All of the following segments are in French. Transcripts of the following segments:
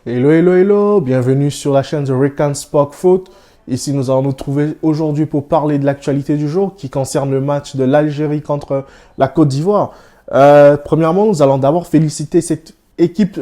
Hello, hello, hello, bienvenue sur la chaîne de Rican Spock Foot. Ici, nous allons nous trouver aujourd'hui pour parler de l'actualité du jour qui concerne le match de l'Algérie contre la Côte d'Ivoire. Premièrement, nous allons d'abord féliciter cette équipe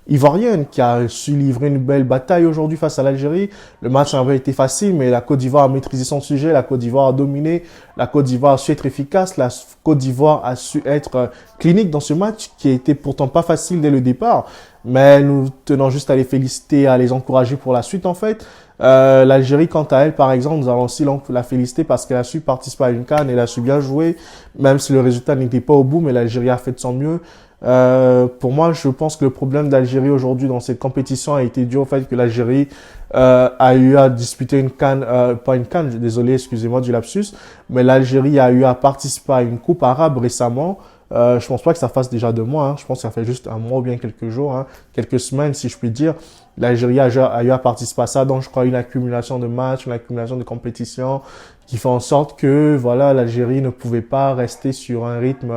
ivoirienne qui a su livrer une belle bataille aujourd'hui face à l'Algérie. Le match avait été facile, mais la Côte d'Ivoire a maîtrisé son sujet, la Côte d'Ivoire a dominé, la Côte d'Ivoire a su être efficace, la Côte d'Ivoire a su être clinique dans ce match qui était pourtant pas facile dès le départ. Mais nous tenons juste à les féliciter, à les encourager pour la suite en fait. L'Algérie, quant à elle, par exemple, nous allons aussi la féliciter parce qu'elle a su participer à une CAN, elle a su bien jouer, même si le résultat n'était pas au bout, mais l'Algérie a fait de son mieux. Pour moi, je pense que le problème d'Algérie aujourd'hui dans cette compétition a été dû au fait que l'Algérie a eu à disputer une CAN, pas une CAN, désolé, excusez-moi du lapsus, mais l'Algérie a eu à participer à une coupe arabe récemment. Je pense pas que ça fasse déjà 2 mois, hein. Je pense que ça fait juste un mois ou bien quelques jours, hein, quelques semaines si je puis dire. L'Algérie a eu à participer à ça, donc je crois une accumulation de matchs, une accumulation de compétitions qui fait en sorte que voilà, l'Algérie ne pouvait pas rester sur un rythme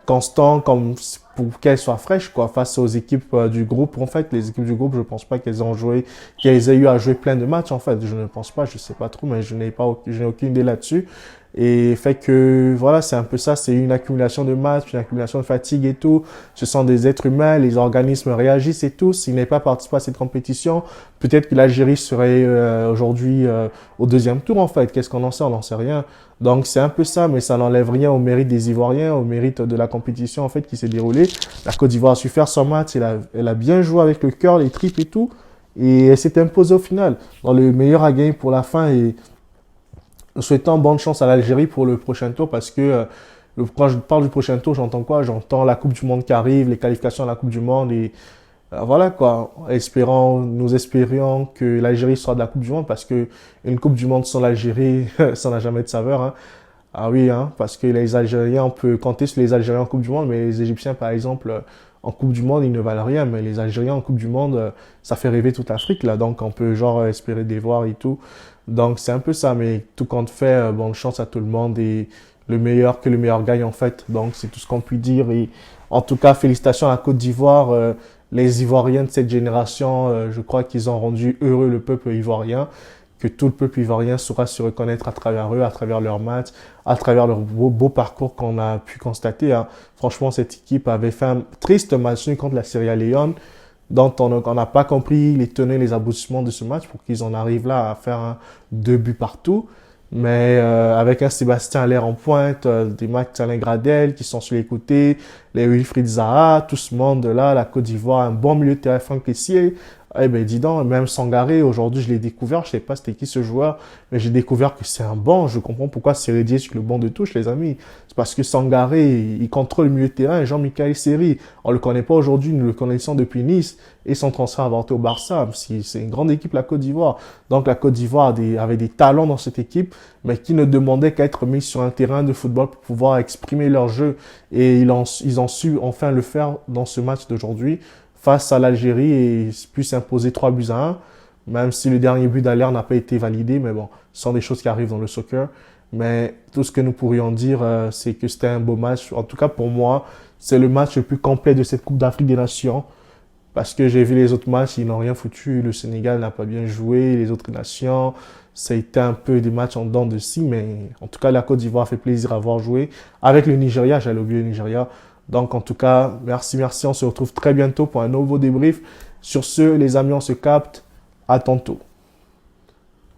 constant comme pour qu'elle soit fraîche quoi face aux équipes du groupe. En fait, les équipes du groupe, je pense pas qu'elles aient eu à jouer plein de matchs en fait. Je ne pense pas, je sais pas trop, mais je n'ai aucune idée là-dessus. Et fait que voilà, c'est un peu ça, c'est une accumulation de matchs, une accumulation de fatigue et tout. Ce sont des êtres humains, les organismes réagissent et tout. S'ils n'avaient pas participé à cette compétition, peut-être que l'Algérie serait aujourd'hui au deuxième tour en fait. Qu'est-ce qu'on en sait? On n'en sait rien. Donc c'est un peu ça, mais ça n'enlève rien au mérite des Ivoiriens, au mérite de la compétition en fait qui s'est déroulée. La Côte d'Ivoire a su faire son match, elle a bien joué avec le cœur, les tripes et tout. Et elle s'est imposée au final. Dans le meilleur à gagner pour la fin et nous souhaitons bonne chance à l'Algérie pour le prochain tour parce que quand je parle du prochain tour, j'entends quoi? J'entends la Coupe du Monde qui arrive, les qualifications à la Coupe du Monde et voilà quoi. Nous espérions que l'Algérie sera de la Coupe du Monde parce que une Coupe du Monde sans l'Algérie, ça n'a jamais de saveur, hein. Ah oui, hein, parce que les Algériens, on peut compter sur les Algériens en Coupe du Monde, mais les Égyptiens, par exemple, en Coupe du Monde, ils ne valent rien, mais les Algériens en Coupe du Monde, ça fait rêver toute l'Afrique, là, donc on peut genre espérer des voir et tout. Donc c'est un peu ça, mais tout compte fait, bonne chance à tout le monde et que le meilleur gagne en fait. Donc c'est tout ce qu'on peut dire et en tout cas, félicitations à la Côte d'Ivoire, les Ivoiriens de cette génération, je crois qu'ils ont rendu heureux le peuple ivoirien que tout le peuple ivoirien saura se reconnaître à travers eux, à travers leurs matchs, à travers leur beau parcours qu'on a pu constater, hein. Franchement, cette équipe avait fait un triste match nul contre la Sierra Leone, dont on n'a pas compris les tenants et les aboutissements de ce match pour qu'ils en arrivent là à faire 2 buts partout. Mais avec un Sébastien Haller en pointe, des Max Alain Gradel qui sont sur les côtés, les Wilfried Zaha, tout ce monde-là, la Côte d'Ivoire, un bon milieu de terrain Franck Kessié. Eh ben dis donc, même Sangaré, aujourd'hui je l'ai découvert, je sais pas c'était qui ce joueur, mais j'ai découvert que c'est un bon, je comprends pourquoi c'est rédié sur le banc de touche les amis. C'est parce que Sangaré, il contrôle le milieu de terrain, Jean-Michel Seri, on le connaît pas aujourd'hui, nous le connaissons depuis Nice, et son transfert avorté au Barça, c'est une grande équipe la Côte d'Ivoire. Donc la Côte d'Ivoire avait des talents dans cette équipe, mais qui ne demandaient qu'à être mis sur un terrain de football pour pouvoir exprimer leur jeu, et ils ont su enfin le faire dans ce match d'aujourd'hui face à l'Algérie et puis s'imposer 3 buts à 1, même si le dernier but d'Haller n'a pas été validé, mais bon, ce sont des choses qui arrivent dans le soccer. Mais tout ce que nous pourrions dire, c'est que c'était un beau match. En tout cas, pour moi, c'est le match le plus complet de cette Coupe d'Afrique des Nations. Parce que j'ai vu les autres matchs, ils n'ont rien foutu. Le Sénégal n'a pas bien joué, les autres nations, ça a été un peu des matchs en dents de scie, mais en tout cas, la Côte d'Ivoire a fait plaisir à voir jouer. Avec le Nigeria, j'allais oublier le Nigeria. Donc, en tout cas, merci, merci. On se retrouve très bientôt pour un nouveau débrief. Sur ce, les amis, on se capte. À tantôt.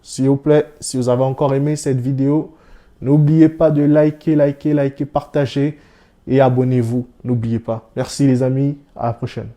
S'il vous plaît, si vous avez encore aimé cette vidéo, n'oubliez pas de liker, partager et abonnez-vous. N'oubliez pas. Merci les amis. À la prochaine.